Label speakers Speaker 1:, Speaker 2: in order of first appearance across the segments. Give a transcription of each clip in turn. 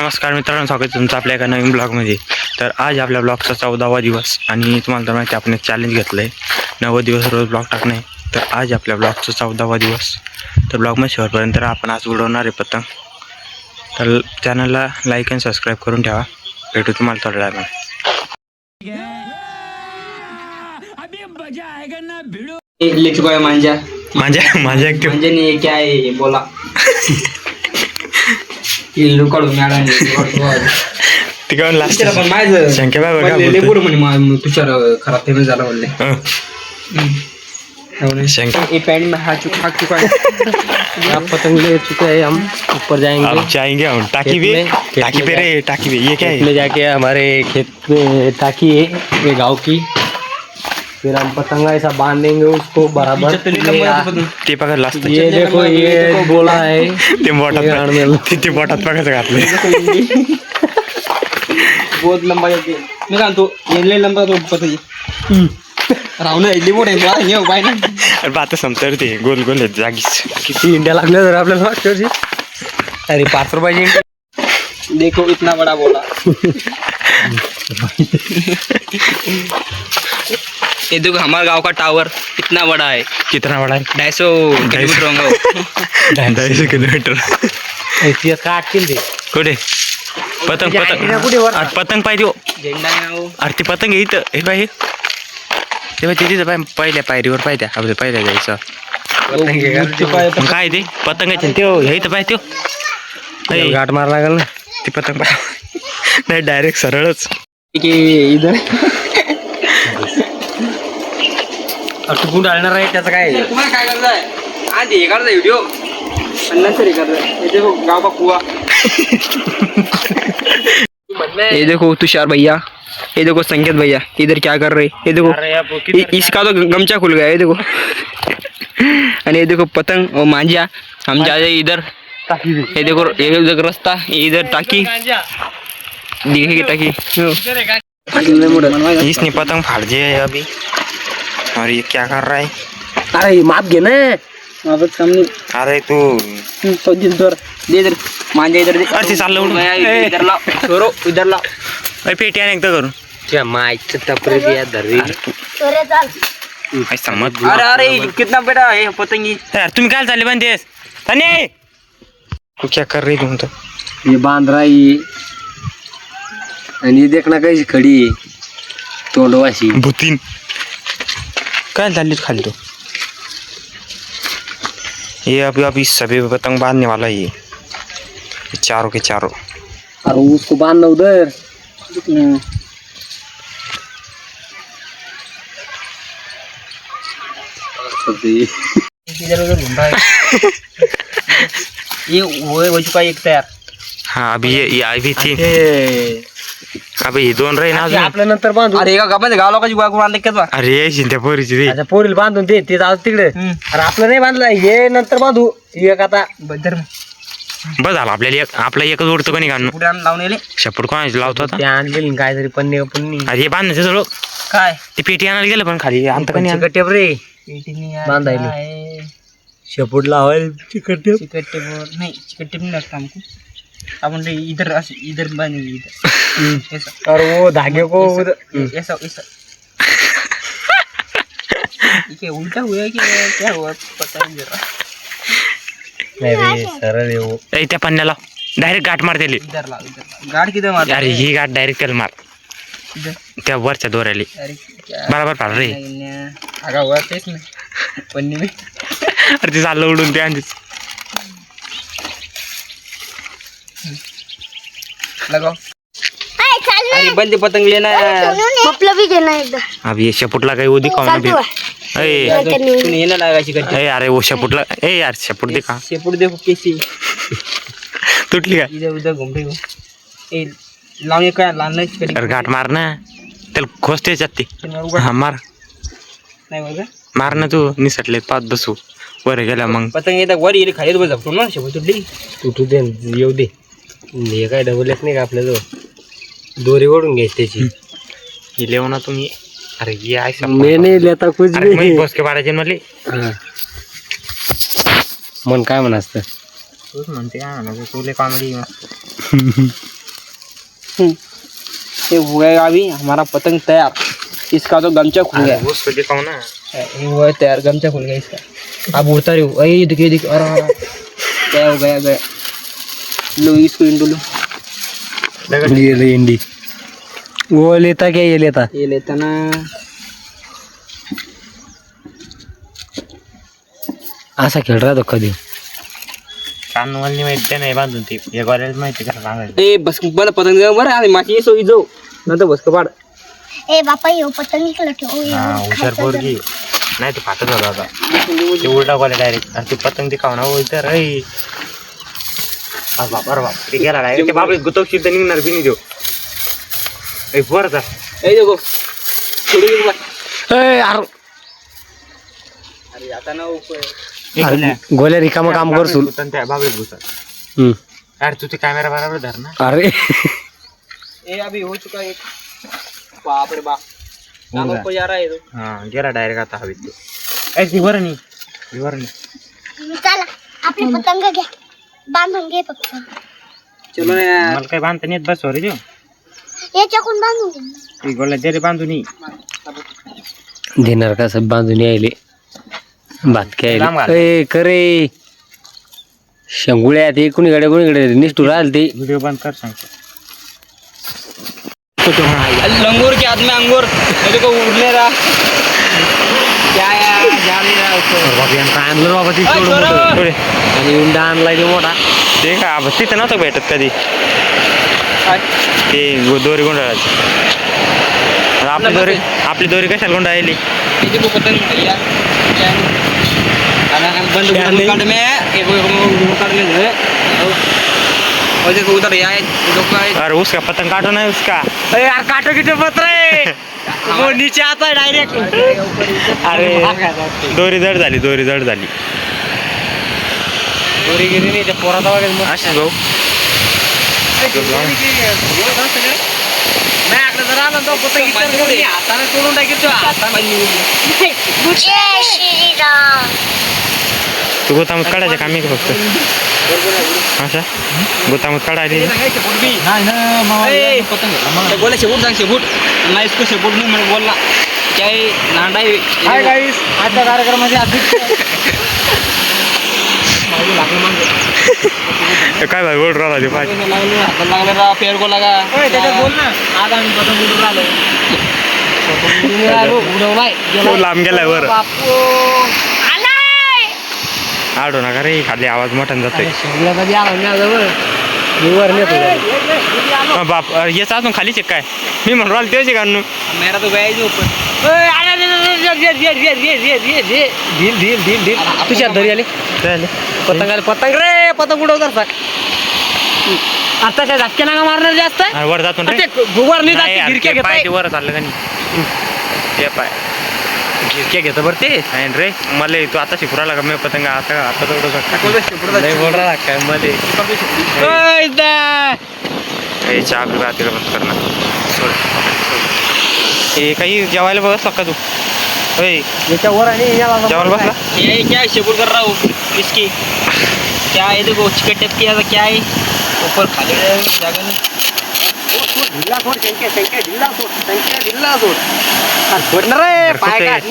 Speaker 1: नमस्कार मित्रांनो, स्वागत आहे तुमचं आपल्या एका नवीन ब्लॉगमध्ये. तर आज आपल्या ब्लॉगचा 14वा दिवस आणि तुम्हाला तर माहिती आपण एक चॅलेंज घेतलं आहे 90 दिवस रोज ब्लॉग टाकणे. तर आज आपल्या ब्लॉगचा 14वा दिवस. तर ब्लॉगमध्ये शेवटपर्यंत आपण आज उडवणार आहे पतंग. तर चॅनलला लाईक आणि सबस्क्राईब करून ठेवा. भेटू तुम्हाला थोड्या वेळाने. माझ्या
Speaker 2: म्हणजे क्या आहे बोला इल्लू काढून
Speaker 1: तिकडून लास्ट
Speaker 2: पण माझं
Speaker 1: शंके बाबा
Speaker 2: लेबूर म्हणे तुषार खराब फेमस झाला बोलले
Speaker 1: शंके
Speaker 2: पैंट में हाथ चुका है आप पतंग ले चुके हैं, हम ऊपर जाएंगे
Speaker 1: हम टाकी पे रे टाकी पे ये क्या है?
Speaker 2: में जाके हमारे खेत में टाकी है ये गांव की, फिर हम पतंगा ऐसा बांधेंगे उसको बराबर.
Speaker 1: ते पकड लास्ट
Speaker 2: ये देखो ये बोला है
Speaker 1: ते बोटात पकडायचं घातले.
Speaker 2: बहुत लंबा जाते मी सांगतो येले लंबा तो पतंग रावण इडली मोठे हे उपाय ना
Speaker 1: आता समजतं ते गोल गोल आहेत जागीच.
Speaker 2: किती इंडिया लागल्या जर आपल्याला मागच्या वर्षी. अरे 5 रुपयाची देखो इतना बड़ा बोला. ये देखो हमारे गांव का टावर इतना बड़ा है.
Speaker 1: कितना बड़ा है?
Speaker 2: 250 किलोमीटर होगा.
Speaker 1: 250 किलोमीटर.
Speaker 2: ऐसी काट के दे
Speaker 1: कुठे पतंग पतंग पाहिजे हो.
Speaker 2: झेंडा
Speaker 1: अरे ती पतंग इथं हे पाहिजे तेव्हा तिथे पाय पहिल्या पायरीवर पाहिजे आपल्या पहिल्या जायचं. काय ते पतंगाचे ते हे इथं पाहिजे ते
Speaker 2: गाठ मार लागल ना
Speaker 1: ती पतंग पाहिजे नाही डायरेक्ट सरळच
Speaker 2: इधर टुकून डालणार आहे त्याचं काय. तुम्हाला काय करायचं आहे आधी हे करायचा व्हिडिओ नंतर हे करायचं. ये देखो गाँव का कुआ. ये देखो तुषार भैया, ये देखो संकेत भैया इधर क्या कर रहे. ये देखो इसका तो गमछा खुल गया. ये देखो और ये देखो पतंग और मांझिया हम जा रहे इधर. ये देखो इधर रास्ता इधर टाकी दिखेगी टाकी.
Speaker 1: इसने पतंग फाड़ दिया है अभी और ये क्या कर रहा है.
Speaker 2: अरे माप घे ना मापच सामने.
Speaker 1: अरे तू
Speaker 2: इधर दे इधर मांझा इधर दे.
Speaker 1: अरे चाललं उडून
Speaker 2: इधर ला छोरो इधर ला.
Speaker 1: अरे पेटी एकदा करून
Speaker 2: क्या माइक टपरे दिया धरी.
Speaker 1: ऐसा मत
Speaker 2: अरे अरे कितना बेटा है पतंगी.
Speaker 1: यार तुम्ही काय चालले बनतेस तने तू क्या कर रही तुम तो.
Speaker 2: ये बांध रहा है आणि ये देखना कैसी खड़ी है तोंडवाशी.
Speaker 1: भूतीन काय चालली खाली तो. ये अभी सभी पतंग बांधने वाला है ये चारों के चारों.
Speaker 2: अरे उसको बांधना उधर. इधर उधर घूम रहा है. ये हो चुका है एक तयार.
Speaker 1: हाँ अभी ये अभी थी अभी हे दोन राही ना अजून.
Speaker 2: आपल्या नंतर बांधू. अरे एका गावामध्ये गाव लोकांची बायको बांधले का.
Speaker 1: अरे यायची त्या पोरीची रे.
Speaker 2: अच्छा पोरीला बांधून दे ते जाऊ तिकडे. अरे आपलं नाही बांधलं हे नंतर बांधू. एक आता बदर
Speaker 1: बस झालं आपला एकच उडतं कोणी घालून
Speaker 2: पुढे लावून येले
Speaker 1: शपट कोणाची लावतो आता.
Speaker 2: ते आणलेली काहीतरी पन्नी पन्नी.
Speaker 1: अरे हे बांधायचं सगळं
Speaker 2: काय
Speaker 1: ते पेटी आणायला गेलं पण खाली आणतं कोणी
Speaker 2: चिकटेप रे बांधायला शेपूट लावायला चिकटेप. चिकटेप नाही चिकटेप नाही लागतं हमको. अपन इधर इधर बांधेंगे इधर ऐसा. और वो धागे को ऐसा ऐसा. ये उल्टा हुआ कि क्या हुआ पता नहीं जरा. नहीं रे सरळ है वो.
Speaker 1: त्या पन्न्याला डायरेक्ट गाठ मार त्याला.
Speaker 2: इधर ला इधर गाठ किधर मार.
Speaker 1: अरे ही गाठ डायरेक्ट त्याला मार
Speaker 2: इधर
Speaker 1: त्या वरच्या दोऱ्याला.
Speaker 2: अरे क्या
Speaker 1: बरोबर पाड रे.
Speaker 2: आगा हुआ तेच ना पन्नी में.
Speaker 1: अरे ते चाललं उडून ते आणतेच.
Speaker 2: लगाओ. अरे बंदी पतंग लेना
Speaker 3: मतलब भी घेना एकदा.
Speaker 1: अभी ये शपूटला काही उदी खाऊ ना.
Speaker 2: तूने ये ना लगायची कट्टी.
Speaker 1: अरे वो शपूटला यार शपूट दे का.
Speaker 2: शेपूट देखो कैसी
Speaker 1: तुटली का.
Speaker 2: इधर उधर घूम रही हो. ए लावणे काय लावणे कधी.
Speaker 1: अरे गाठ मार ना त्याला खोसते जाते. हा मार
Speaker 2: नाही बघा
Speaker 1: मार ना तू निसटले 5-10 वर गेला मग
Speaker 2: पतंग येतात वर येईल खाली बस झपतो ना शेपूट तुटली. तुटू दे येऊ दे. हे काय डबलच नाही का आपल्याजवळ दोरी ओढून घ्यायची त्याची.
Speaker 1: ही लेव ना तुम्ही. अरे ये ऐसा
Speaker 2: मैं नहीं लेता कुछ भी.
Speaker 1: बस के 12 मले
Speaker 2: मन काय म्हणास तर
Speaker 1: तूच म्हणते काय म्हणायचं तुले कॉमेडी
Speaker 2: ये हो गया अभी हमारा पतंग तैयार। इसका तो गमछा खुल गया।
Speaker 1: उसको दिखाओ ना।
Speaker 2: ये हुआ है तैयार, गमछा खुल गया इसका। अब उड़ता रही हो। ये देखिए देखिए, अरे क्या हो गया गया। लो इसको इंडो लो।
Speaker 4: ये ले इंडी। वो लेता क्या, ये लेता?
Speaker 2: ये लेता ना।
Speaker 4: असा खेळ राहतो कधी.
Speaker 1: कानवाली माहिती नाही बांधून ती एक वाल्याला माहिती कसं सांगायचं.
Speaker 2: ए बस मला पतंग दे बरं, आणि माझी सोयी जाऊ नंतर बस पाड.
Speaker 3: ए बापा येऊ पतंग इकडे ठेव
Speaker 1: हुशार पोरगी नाही, ते फाटत होता आता. ते उलटा कॉले डायरेक्ट. आणि ते पतंग ते खाऊ ना हो इथं रे. बाप अरे बाप, ते गेला डायरेक्ट. ते बापरे गुतवशील तर निघणार बी नाही देऊ. बरं जा.
Speaker 2: ए देखो थोडी गेली बा.
Speaker 4: ए, अरे
Speaker 2: अरे आता ना
Speaker 4: गोल्या रिकामं काम करसून.
Speaker 1: त्या बाबळीत घुसा.
Speaker 4: हम्म.
Speaker 1: अरे तू ते कॅमेरा बरोबर धर ना.
Speaker 4: अरे
Speaker 2: ए अभी हो चुका एक. बाप रे बाप, नाम को जा रहा है तो.
Speaker 1: हा गेला डायरेक्ट आता हवीत ते. ए ती बरं नाही, बरं नाही.
Speaker 3: चला आपली पतंग घ्या, बांधून घे फक्त.
Speaker 2: चलो ना यार.
Speaker 1: मला काय बांधता नाही येत. बस सॉरी देऊ.
Speaker 3: याच्याकडून बांधून घे.
Speaker 1: ती गोळ्या दे रे बांधून ये.
Speaker 4: देणार का सब बांधून यायले भात
Speaker 1: लांब
Speaker 4: काय
Speaker 1: घाल.
Speaker 4: ए करे शंगुळ्यात कुणीकडे निष्ठूर आल ते.
Speaker 1: व्हिडिओ बंद कर सांगतो.
Speaker 2: लंगूर के हाथ में अंगूर, मेरे को उड़ने रहा क्या यार, जा नहीं रहा ऊपर.
Speaker 4: बाबा यांना आणलं बाबा ती
Speaker 2: अय,
Speaker 4: सोडून
Speaker 2: छोरा.
Speaker 4: मोठं. पुढे. आणि उंडा आणलाय ते मोठा.
Speaker 1: ते का अब तिथं नव्हतं भेटत कधी ते दोरी गुंडाळाची. आपली दोरी कशाला गुंडाळली.
Speaker 2: ये देखो पतंग भैया, क्या है? बंद काट में एक काट में है. और देखो उधर यार
Speaker 1: अरे उसका पतंग काटो ना उसका.
Speaker 4: यार काटो किती पत्र आहे. वो नीचे आता है डायरेक्ट.
Speaker 1: अरे दोरी जड झाली.
Speaker 4: दोरी गेली नाही त्या पोराचा वगैरे.
Speaker 1: असेच भाऊ.
Speaker 4: नाही आकडे जर आला तो पतंग हाताने तोडून टाकीतो.
Speaker 3: जय श्रीराम.
Speaker 1: तू गोतामत काढायचं काम आहे का फक्त अशा गोतामत काढायची.
Speaker 2: बोला शेपूट सांग शेपूट ना. इसको शेपूट नहीं मैंने बोलना क्या है नांडा है.
Speaker 4: हाय गाईस, आजच्या कार्यक्रमाचे अध्यक्ष
Speaker 1: काय भाई बोल राहिला ते पाहिजे.
Speaker 2: लागले रहा पेड़ को लगा.
Speaker 4: त्याच्यात बोल ना. आज आम्ही पतंग उडून राहिलो.
Speaker 2: उडवलाय
Speaker 1: तो लांब गेलाय वर.
Speaker 2: बापू
Speaker 1: आडू नका रे, खाली आवाज मोठा जातोय.
Speaker 4: शेवला कधी आला मी जवळ मी वर नेतो.
Speaker 1: बाप याचा अजून खालीच आहे काय. मी म्हणून राहिलो तेच का.
Speaker 2: मेरा तो गया ही ऊपर.
Speaker 4: तुझ्या धरी आले पतंग आले. पतंग रे, पतंग उडवतात. आता काय धक्के नाका मारणार जास्त.
Speaker 1: वर जातो रे.
Speaker 4: वर नाही
Speaker 1: नाही
Speaker 4: जात,
Speaker 1: यार,
Speaker 4: गिरक्या
Speaker 1: ते
Speaker 4: घेत
Speaker 1: पाय ते वर चाललं का नाही. ते पाय
Speaker 4: गिरक्या घेतो बरं ते.
Speaker 1: नाही रे मला तू आता शिकवला का मी पतंग आता आता तर उडवू शकता.
Speaker 4: नाही बोल राहिला काय मध्ये.
Speaker 1: चहा रात्री बंद करणार. हे काही जेवायला बघत का तू. होय
Speaker 4: याच्यावर आणि
Speaker 1: जेवायला बसला.
Speaker 2: ये क्या शेपूट कर रहा हूँ इसकी. क्या है देखो चिकन टेप किया था क्या है ऊपर खाली जगह नहीं.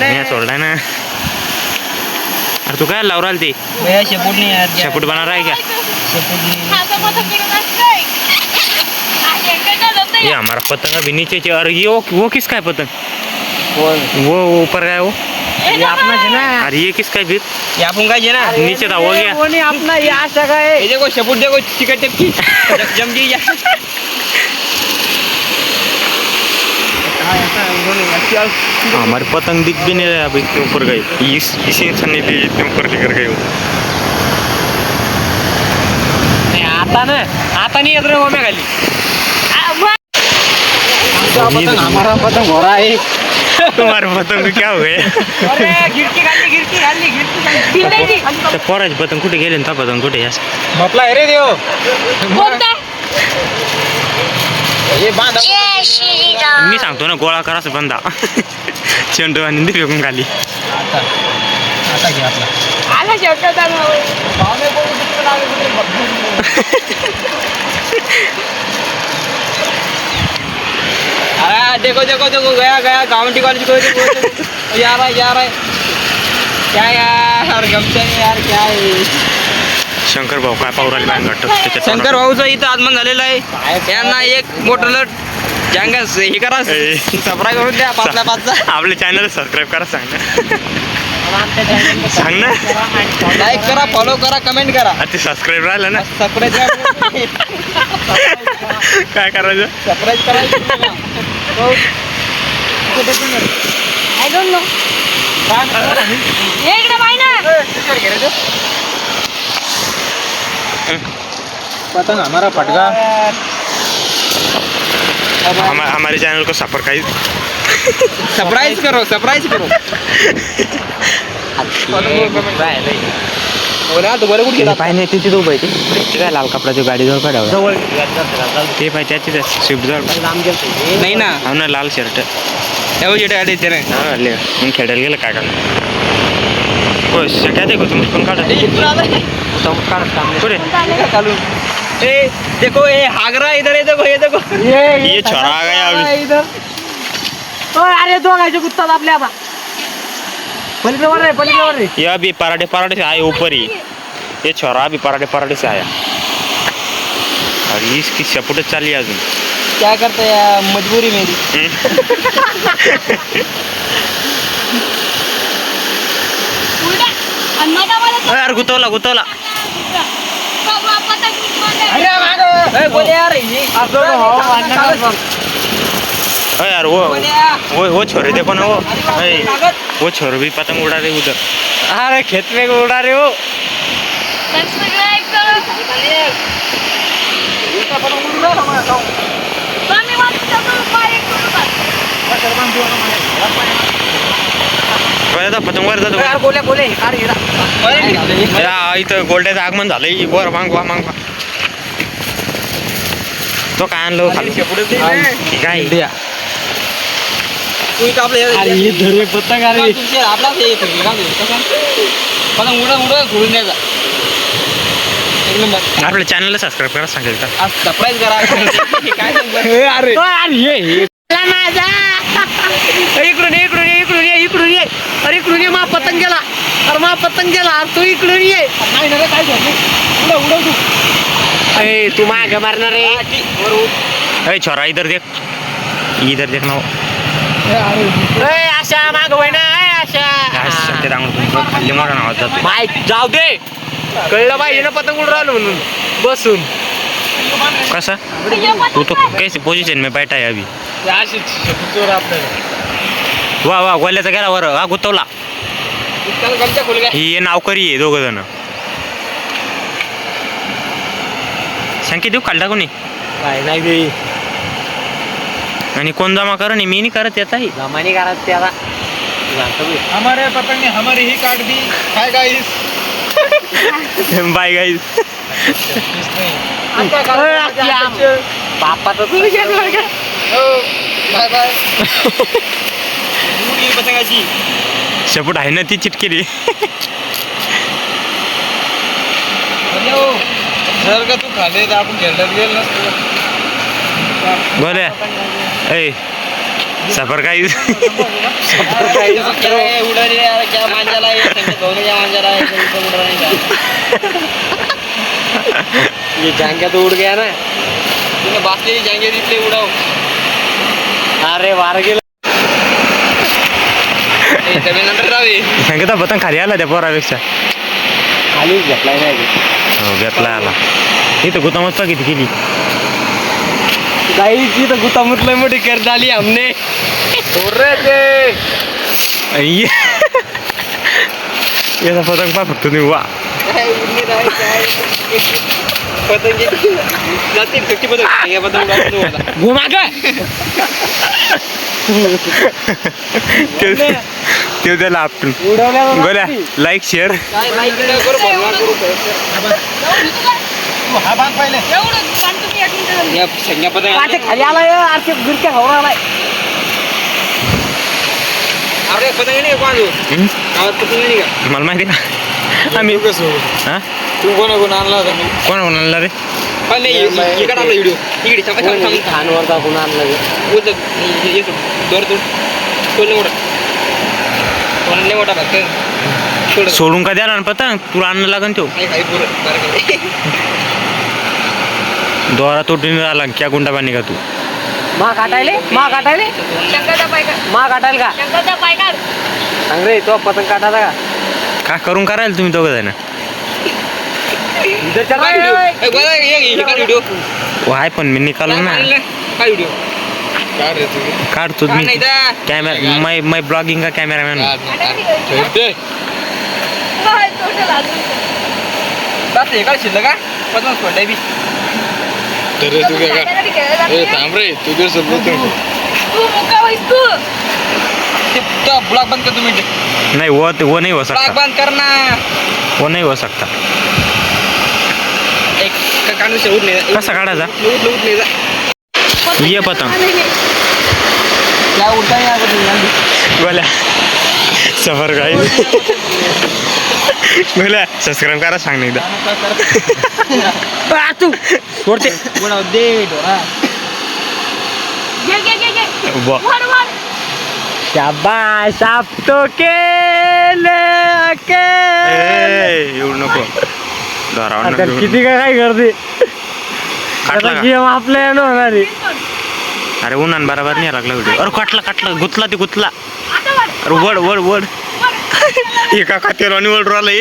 Speaker 1: मी सोडलाय ना. अरे तू काय लावून राहिल ते.
Speaker 2: भैया शेपूट नहीं यार.
Speaker 1: शेपूट बनणार आहे का.
Speaker 2: शेपूट नहीं.
Speaker 1: ये हमारा पतंग अभी नीचे चे. अरे ये वो किसका है पतंग. वो ऊपर है वो.
Speaker 4: ये अपना है ना.
Speaker 1: अरे ये किसका है फिर.
Speaker 2: ये अपन का है ना.
Speaker 1: नीचे था वो गया.
Speaker 4: वो नहीं अपना, ये आशा का है.
Speaker 2: ये देखो शेपूट देखो चिकन टेप की जम गई यार.
Speaker 1: हमारे पतंग दिख भी नहीं रहा अभी. इतने ऊपर गई. इसी इंसान ने ली इतने ऊपर लेकर गए वो.
Speaker 4: नाही, आता ना आता नहीं येत रे ओम्या खाली.
Speaker 2: हमारा पतंग हो रहा है.
Speaker 1: तुम्हारे पतंग को क्या हो गए.
Speaker 4: गिरकी खाली.
Speaker 1: त्या पोराची पतंग कुठे गेले ना. पतंग कुठे यास
Speaker 2: म्हटलं अरे देव ये बांध.
Speaker 3: जय श्रीराम.
Speaker 1: मी सांगतो ना गोळा करा असं बंदा. चेंडू आणि ती फेकून खाली.
Speaker 2: आता घे आपला.
Speaker 3: आला शेवटचा
Speaker 2: देखो देखो देखो गया गया गवर्नमेंट कॉलेज को देखो यार है क्या यार गमचा नाही यार क्या आहे
Speaker 1: शंकर भाऊ काय पावराली बँक वाटतं त्याच्या
Speaker 2: शंकर भाऊचं इथं आगमन झालेलं आहे यांना एक मोठं जंगस हे करा सबरा करून द्या पाचला पाचचा
Speaker 1: आपल्या चॅनल सबस्क्राईब करा सांग ना सांग ना
Speaker 2: लाईक करा फॉलो करा कमेंट करा
Speaker 1: ते सबस्क्राईब राहिलं ना
Speaker 2: सबस्क्राईब
Speaker 1: काय करायचं
Speaker 2: सबस्क्राईब करायचं
Speaker 3: आय डोंट नो हे इकडे पाहि ना
Speaker 2: पतंग हमारा फटका
Speaker 1: हमारे चैनल को सरप्राइज
Speaker 2: सरप्राइज करो बोला तुम्हाला कुठे गेला
Speaker 1: पाहिजे तिथे तो पाहिजे ते काय लाल कपड्याची गाडी जवळ काढावं ते पाहिजे त्याची स्विफ्ट जवळ
Speaker 2: नाही ना
Speaker 1: हो ना लाल शर्ट
Speaker 2: एवढी जेटा गाडी येते ना
Speaker 1: मग खेळायला गेलं काय करणार हो काय देखो तुम्ही पण काढा कुठे
Speaker 2: ए देखो ये हागरा इधर ये देखो
Speaker 1: ये छोरा आ गया अभी
Speaker 4: इधर अरे दोघांचे कुत्ता आपल्या आता पलीकडे रे
Speaker 1: ये अभी पराठे से आए ऊपर ही ये छोरा अभी पराठे से आया और इसकी सपोर्ट चाली अजून
Speaker 2: क्या करते हैं मजबूरी मेरी
Speaker 3: उलटा अन्नाचा मला
Speaker 1: यार गुतवला
Speaker 2: बोले यार
Speaker 1: यार वो छोरे देखो ना वो छोरे भी पतंग उड़ा रहे उधर
Speaker 4: अरे खेत में उड़ा रहे हो
Speaker 3: सबस्क्राइब करो तुम्ही वाटतं बारीक करू का
Speaker 1: पतंग वर जातो
Speaker 4: यार बोले अरे
Speaker 1: या इथं गोल्ड्याचं आगमन झालंय वर मागवा तो काय आणलं खाली काय
Speaker 4: अरे ये धरे पतंग अरे
Speaker 2: आपलाच पतंग उडा सोडून द्यायचा एक नंबर
Speaker 1: आपल्या चॅनलला सबस्क्राईब करा सांगेल का
Speaker 2: आज सरप्राईज करा काय सांगलं
Speaker 4: अरे ये
Speaker 3: माझा
Speaker 4: इकडून ये अरे इकडून ये मा पतंग गेला अरे तू इकडून ये
Speaker 2: नाही ना काय झालं उडव तू
Speaker 4: अरे तू माग मारणार रे
Speaker 1: अरे छोरा इधर देख ना
Speaker 4: आशा माग वय ना आशा
Speaker 1: ते डांगून खाल्ली मोठा नाव जातो
Speaker 4: माय जाऊ दे कळलं पाहिजे ना पतंग उडून राहिलो म्हणून बसून
Speaker 1: कसा तू तो कैसे पोजीशन में बैठा है अभी वा गोल्याचा गेला वर हा गुतवला
Speaker 2: गमच्या खोल
Speaker 1: ही नावकरी आहे दोघ जण संकेत देऊ काढला कोणी
Speaker 4: नाही दे
Speaker 1: आणि कोण जमा कर मी नाही करत येत आहे
Speaker 4: जमानी करत ते आता
Speaker 2: हमारे पतंग ने हमारी ही काट दी हाय गाइस
Speaker 1: बाय गाईज
Speaker 4: बाप्पा तर
Speaker 2: बाय बाय पतंगाची
Speaker 1: शेपूट आहे ना ती चिटकेली
Speaker 2: जर का तू खाल्ले तर आपण खेळण्यात गेल नसतो
Speaker 1: बोले ए सफर काही
Speaker 2: उडाले यार क्या मांजाला आहे दोनों क्या मांजाला आहे उड़ रहा नहीं
Speaker 4: ये जांग्या तो उड़ गया ना
Speaker 2: तूने बासलेली जांगे दिसले उडाव
Speaker 4: अरे वार गेलं
Speaker 2: नंतर राहावे
Speaker 1: सांगितलं पतंग खाली आला त्या पोरापेक्षा
Speaker 4: खालीच घेतलाय नाही
Speaker 1: हो घेतला आला इथं गुतामस्त किती केली
Speaker 4: गाईची तर गुतामुत लय मोठी कर झाली हमने
Speaker 1: याचा पतंग पा फक्त तुम्ही वा
Speaker 2: पतंग जातील 50 पतंग
Speaker 4: घुमा का
Speaker 1: ते त्याला आपण
Speaker 4: उडवल्या
Speaker 1: गोल्या लाईक शेअर
Speaker 2: काय लाईक करू हा भाग पहिले
Speaker 3: एवढं पण तुम्ही एक मिनिट
Speaker 2: या संज्ञा पतंग
Speaker 4: खाली आलाय आरचे गुरक्या खाऊन आलाय
Speaker 2: अरे पतंग नाही का गावात पतंग नाही का
Speaker 1: मला माहिती का आम्ही
Speaker 2: कसं
Speaker 1: हा
Speaker 2: तू कोण आणला होता मी
Speaker 1: कोण आणला रे
Speaker 2: पण नाही इकडे आपला व्हिडिओ इकडे थांब थांब थांब
Speaker 4: खानवर दाखवून आणलं
Speaker 2: दोर दोर सोडले मोठा सोडले मोठा फक्त सोड
Speaker 1: सोडून का द्याला ना पतंग तुला आणणं लागन तो
Speaker 2: हाय पुरं बरं
Speaker 1: दोरा तुटून आला क्या गुंडा पाणी का तू
Speaker 4: मा काटायले
Speaker 3: शंकरचा पाय काढ
Speaker 4: मा काटायला का
Speaker 3: शंकरचा पाय काढ
Speaker 4: सांग रे तो पतंग काटायला का
Speaker 1: का करून करायला तुम्ही दोघं जण
Speaker 4: इधर चल
Speaker 2: व्हिडिओ ए बघा हे काढ व्हिडिओ
Speaker 1: वाय पण मी निकालो ना
Speaker 2: काय व्हिडिओ
Speaker 1: काढतो मी कॅमेरा मैं ब्लॉगिंग का कॅमेरामॅन
Speaker 2: बस हे काढ शिल्लक का पतंग सोडलाय बी
Speaker 3: थांब
Speaker 5: रे तू जर सोबत
Speaker 3: तू मुका वैस तू
Speaker 2: तो ब्लॉग बंद कर 2 मिनिट
Speaker 1: नहीं वो नहीं हो
Speaker 2: ब्लॉग
Speaker 1: सकता
Speaker 2: बंद करना
Speaker 1: वो नहीं हो सकता
Speaker 2: एक काढून से उठ नाही
Speaker 1: कसा काढायचा
Speaker 2: उठ नाही जा
Speaker 1: ये पतंग
Speaker 2: क्या उठता है यार
Speaker 1: बोला सफर काय बोला सबस्क्राईब करा सांग एकदा
Speaker 2: तू सोडते बोला दे डोरा
Speaker 3: घे घे घे घे
Speaker 1: वा
Speaker 3: वर वर
Speaker 4: शाबाश आप तो केले
Speaker 1: एवढं नको धरावं
Speaker 4: आता
Speaker 1: नको.
Speaker 4: किती काय करते
Speaker 1: काटला का?
Speaker 4: गेम आपल्या यानं होणार आहे.
Speaker 1: अरे उन्हान बरोबर नाही लागला व्हिडिओ अरे काटला गुतला ते गुतला
Speaker 3: आता वर
Speaker 1: अरे वड वड एका खात्यावर आणि वड राहिलंय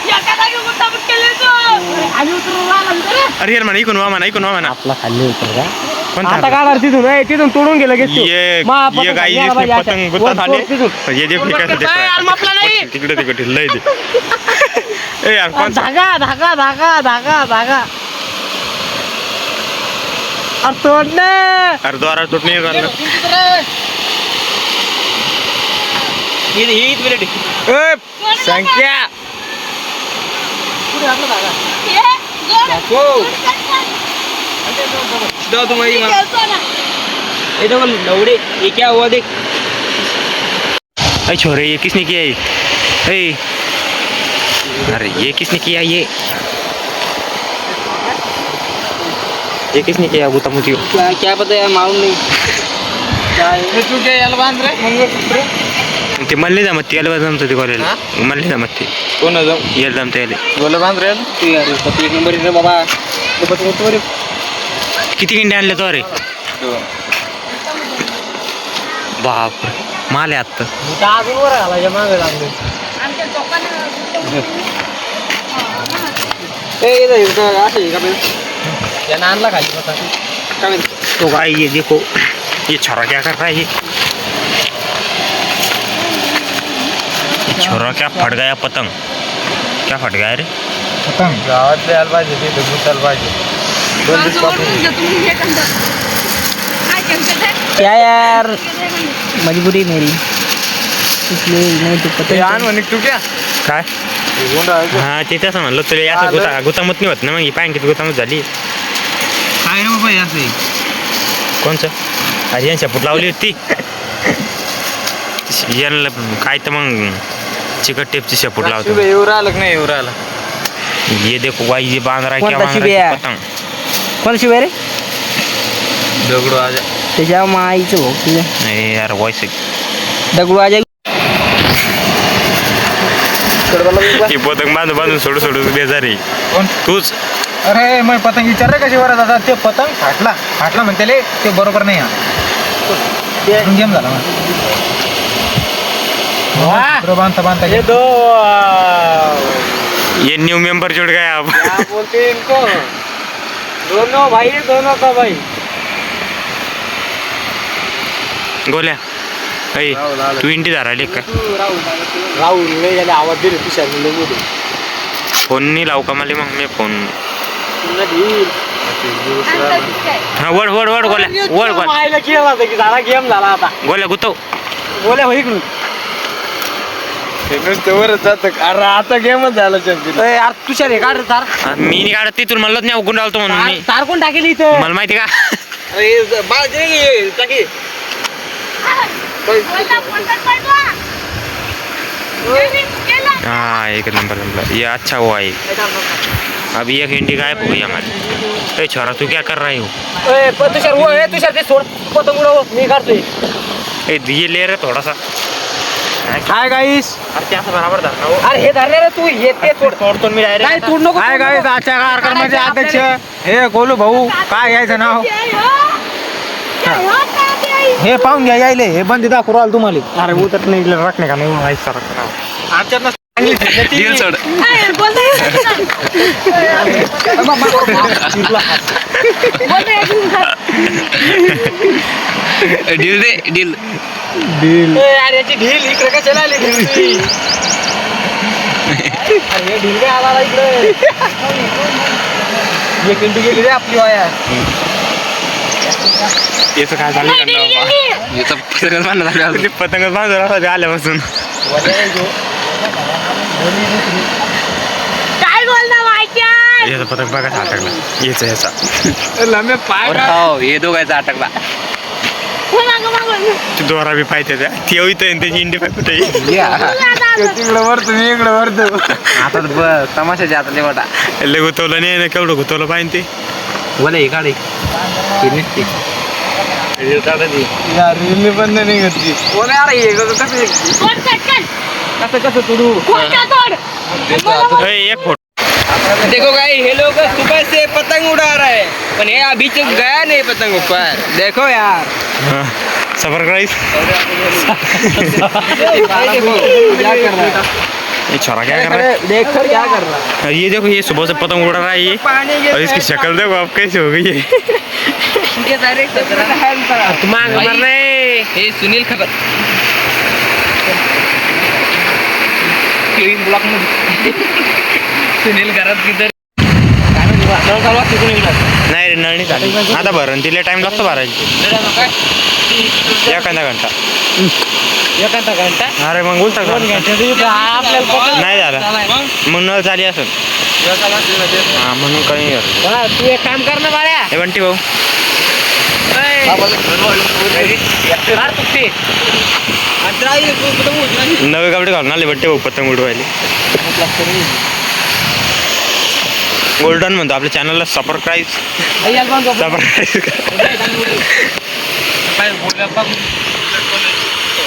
Speaker 3: या का जागी गुंतागुंत केली तू आणि उतरून आला ना
Speaker 1: अरे यार म्हणा इकून वा म्हणा
Speaker 4: आपला खाल्ली उतर का
Speaker 1: कोणता
Speaker 4: आता काढणार तिथून तिथून तोडून गेलं की
Speaker 1: ये गाई जिसने पतंग गुतात आले ये जे फेकायचं ते काय. तिकडे लय ते ए यार कोणता
Speaker 4: धागा अरे तोडणे
Speaker 1: अरे द्वारा तुटणे झालं
Speaker 2: ही मिनिट
Speaker 1: संख्या
Speaker 3: ये जोर
Speaker 2: दाखव. दो तुम्हारी मां
Speaker 3: खेळतो ना
Speaker 2: ये देखो लौड़े ये क्या हुआ देख
Speaker 1: अरे छोरे ये किसने किया ये अरे ये किसने किया ये किसने किया गुता मुझे
Speaker 2: क्या क्या पता यार मालूम नहीं क्या है तू क्या याला बांध रे मंगळसूत्र
Speaker 1: ते मल्ले जमत याला जमतं ते कॉलेज मल्ले जमत ते
Speaker 2: कोण जाऊ
Speaker 1: याला जमतं याला
Speaker 2: बोला बांध रे तू यार पती एक नंबर रे बाबा तो पती मोठं रे
Speaker 1: किती इंडे आणले तो अरे बाप माल आहे आत्ता
Speaker 4: त्या अजून वर घालायच्या मागे लागले
Speaker 3: आमच्या चौकानं
Speaker 2: ए इधर असं का बे
Speaker 4: यानं आणला खाली होता
Speaker 2: काय म्हणते
Speaker 1: तो भाई ये देखो ये छोरा क्या कर रहा है ये छोरा क्या फट गया पतंग क्या फट गया रे
Speaker 5: गावातले आलं पाहिजे तिथे गुताल पाहिजे
Speaker 3: बाजूवरून घे तुम्ही हे कंद काय कंद आहे
Speaker 2: क्या यार
Speaker 3: मजबुरी
Speaker 2: मेरी इसलिए नहीं तो
Speaker 5: ते आण म्हणे तू क्या
Speaker 1: काय हा ते तसं म्हणलं तुला असं गुतामत नाही होत ना मग पाय किती गुतामत झाली
Speaker 2: काय रे बाबा असं
Speaker 1: कोणचं अरे यांच्या पुट लावली होती यांना काय तर मग चिकट टेपची शेपूट लावतो
Speaker 5: येऊ राहिलं का नाही येऊ राहिलं
Speaker 1: ये देखो भाई ये बांध रहा है क्या
Speaker 2: कोणता
Speaker 1: बांध रहा
Speaker 2: शिव्या?
Speaker 1: है पतंग
Speaker 2: कोण शिवाय रे
Speaker 5: दगडू आज
Speaker 2: त्याच्या माईचं भाऊ तुझ्या
Speaker 1: नाही यार वॉइस
Speaker 2: दगडू आजा
Speaker 1: ही पतंग बांधून सोडू बेजारी
Speaker 5: कोण
Speaker 1: तूच
Speaker 5: अरे मग पतंग विचार रे कशी वरत आता ते पतंग फाटला म्हणते ते बरोबर नाही हा गेम झाला बांधता
Speaker 4: ये दो
Speaker 1: ये न्यू मेंबर जुड़ गया अब
Speaker 4: क्या बोलते हैं इनको दोनों भाई है, दोनों का भाई
Speaker 1: गोल्या ऐ तू इंटी राहिली का
Speaker 4: राहुल नाही याला आवाज दिले तुषार मध्ये
Speaker 1: फोन नाही लावू का मला मग मी फोन हा वड गोल्या
Speaker 4: मायला केला होता की झाला गेम झाला आता
Speaker 1: गोल्या गुतव
Speaker 4: बोल्या भाई इकडून
Speaker 5: नुसतं वरच जात अरे आता गेमच झाला चॅम्पियन
Speaker 4: यार तुषार हे काढ तार
Speaker 1: मी नाही काढत तिथून म्हणलं नाही गुंडाळतो म्हणून मी
Speaker 4: तार कोण टाकेल इथं
Speaker 1: मला माहिती का
Speaker 2: अरे बाळ दे टाकी
Speaker 3: कोणता कोणता पाहिजे केला
Speaker 1: हाँ एक नंबर ये अच्छा हुआ है अभी एक इंडी गायब हो गई हमारी। ए छोरा तू क्या कर रहा है हो?
Speaker 4: तुषार वो आहे तुषार ते सोड पतंग उडव मी काढतोय
Speaker 1: ए ये ले रे थोड़ा सा।
Speaker 5: हाय गाईस,
Speaker 1: अरे ते असं बराबर धरणं हो.
Speaker 4: अरे हे धरले रे तू हे ते सोड
Speaker 1: सोडतो मी
Speaker 4: काय
Speaker 1: डायरेक्ट.
Speaker 4: तोड नको
Speaker 5: हाय गाईस, आजच्या कार्यक्रमाचे अध्यक्ष हे गोलू भाऊ, काय घ्यायचं नाव हे पाहून घ्या यायले, हे बंदी दाखवू राहिलो तुम्हाला.
Speaker 1: अरे उतर नाही रखने का नाही भाई सर.
Speaker 5: आमच्यात
Speaker 1: डील सोड. Deal they deal.
Speaker 4: अरे याची ढील इकडे का चला आली ढील अरे हे ढील काय आला इकडे एक इंटी गेली रे आपली वाया
Speaker 1: याचं काय झालं याचं पतंगच बांधलं झालं. पतंगच बांधून राहतात आल्यापासून.
Speaker 3: काय बोलता माहिती
Speaker 1: याचा पतंग बघा अटकला. याचा
Speaker 2: हे दोघांचा अटकला.
Speaker 1: दोरा बी पाहिजे त्या ती त्याची इंडी पाय कुठे.
Speaker 5: तिकडं वरतो मी इकडं वरतो.
Speaker 2: आता बस तमाशाच्या आता मोठा
Speaker 1: लय गुतवलं नाही ना, केवढं गुतवलं पाहिजे ते.
Speaker 2: बोला हे काढे
Speaker 5: यार रील बंद नाही घेतली.
Speaker 4: कसं तुडू
Speaker 1: एक फोटो.
Speaker 2: देखो भाई ये लोग सुबह से पतंग उड़ा रहे हैं पर ये अभी तक गया नहीं पतंग ऊपर. देखो यार
Speaker 1: सरप्राइज.
Speaker 2: क्या कर रहा है
Speaker 1: ये छोरा क्या कर रहा है?
Speaker 2: देख कर क्या कर रहा है.
Speaker 1: ये देखो ये सुबह से पतंग उड़ा रहा है ये. और इसकी शक्ल देखो आप कैसे हो गई है.
Speaker 2: मांग मर रहे. हे सुनील खबर ब्लॉक मध्ये सुनील घरात किती
Speaker 1: नाही रे नळणी झाली आता भरण तिला टाइम लागतो भरायची. एखादा घंटा.
Speaker 4: एखादा घंटा
Speaker 1: अरे मग बोलता का नाही झालं मग नळ झाली असेल. हा म्हणून काही
Speaker 4: तू एक काम कर ना बाळ्या
Speaker 1: हे बंटी भाऊ नवे कपडे घालून आले बंटी भाऊ पतंग उडवायले. गोल्डन म्हणतो आपल्या चॅनलला सबस्क्राईब.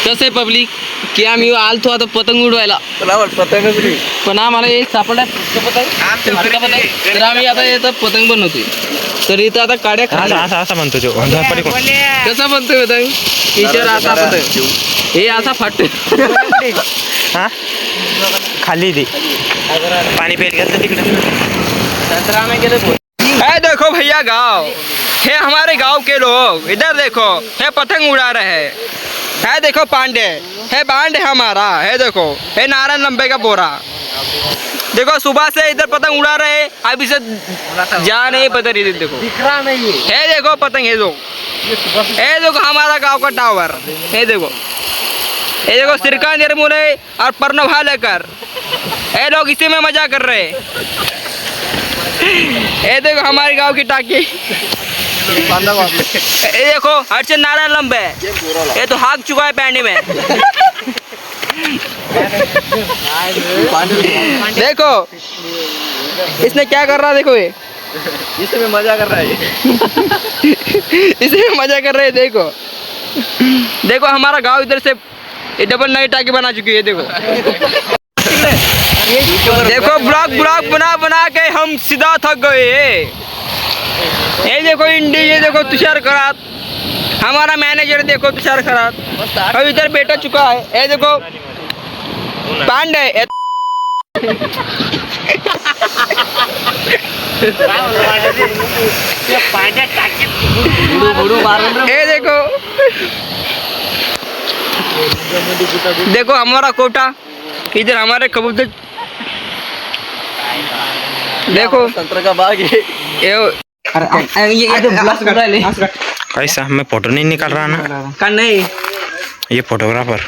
Speaker 2: कसं आहे पब्लिक की आम्ही आलतो आता पतंग उडवायला पण आम्हाला एक सापडला पतंग तर आम्ही आता इथं पतंग बनवतोय. तर इथं आता काड्या
Speaker 1: असा म्हणतो तो.
Speaker 2: कसा बनतोय पतंग विचार असा पतंग हे असा फाटतोय.
Speaker 1: हा खाली दे पाणी प्यायला घेतलं तिकडे.
Speaker 2: है देखो भैया गांव है हमारे गांव के लोग इधर देखो है पतंग उड़ा रहे हैं. है देखो पांडे है बांड है हमारा. है देखो है नारायण लंबे का बोरा. देखो सुबह से इधर पतंग उड़ा रहे हैं अभी से जा नहीं पता नहीं. देखो है देखो पतंग है देखो हमारा गांव का टावर. है देखो ये देखो सिरका निर्मूले और परनभा लेकर ये लोग इसी में मजा कर रहे हैं. ये देखो हमारे गांव की टाकी. ये देखो हर्षद नारायण लंबे ये तो हाक चुका है पैंडी में. देखो इसने क्या कर रहा है. देखो ये इसमें मजा कर रहा है. इसमें मजा कर रहे हैं. देखो देखो हमारा गांव इधर से ये डबल नई टाकी बना चुकी है. देखो देखो ब्लॉक बना बना के हम सीधा थक गए. ये देखो इंडी ये देखो तुषार खरात हमारा मैनेजर देखो तुषार खरात और इधर बैठा चुका है. ये देखो पांडे ये देखो देखो हमारा कोटा इधर हमारे कबूतर. देखो संतरा का बाग है.
Speaker 1: कैसा मैं फोटो नहीं निकाल रहा ना.
Speaker 2: का नहीं
Speaker 1: ये फोटोग्राफर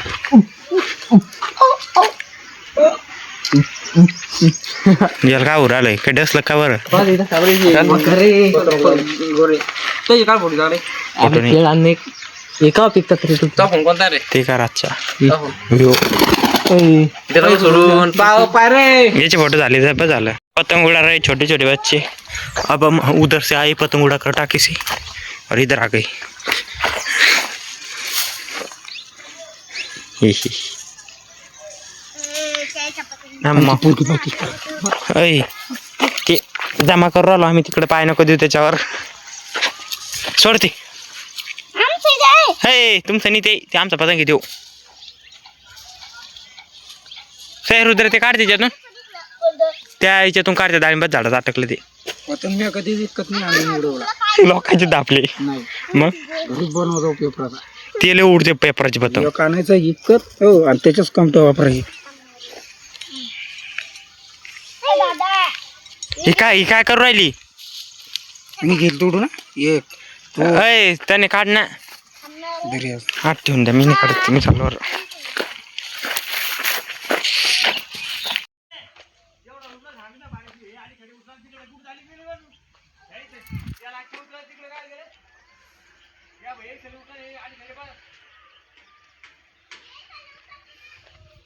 Speaker 1: यार काय उरालंय काय डसलं का बरं. फोटो नाही
Speaker 4: एका पिकतात रे
Speaker 2: तुझा फोन कोणता रे.
Speaker 1: ते का रातच्या व्हिडिओ
Speaker 2: सोडून
Speaker 1: याचे फोटो झाले तर झालं. पतंग उड़ा रहे छोटे छोटे बच्चे। अब हम उधर से आए पतंग उड़ा कर टाकी से और इधर आ गए। अय ते जमा करू राहिलो आम्ही तिकडे, पाय नको देऊ त्याच्यावर, सोडते हे तुमचं नाही ते आमचा पतंग देऊ सर रुद्र ते काढ त्याच्यातून, त्या याच्यातून काढते डाळिंबात झाडात अटकले ते
Speaker 5: पतंग मी कधी विकत नाही आणि उडवला
Speaker 1: लोकांचे दापले
Speaker 5: नाही,
Speaker 1: मग
Speaker 5: घरीच बनवतो पेपराचा.
Speaker 1: ते लय उडते पेपराचे पतंग.
Speaker 5: एक आणायचा विकत हो आणि त्याच्याच कमट वापरायची.
Speaker 1: ही काय करू राहिली?
Speaker 5: मी घेईल तोडू ना एक
Speaker 1: अय त्याने काढ ना,
Speaker 5: घरी
Speaker 1: हात ठेवून द्या, मी नाही काढत, मी चालवर.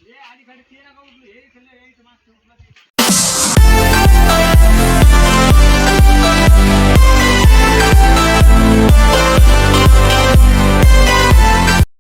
Speaker 3: ये आली खाली ते नका उचलू, हे इथलं यायचं मागचं.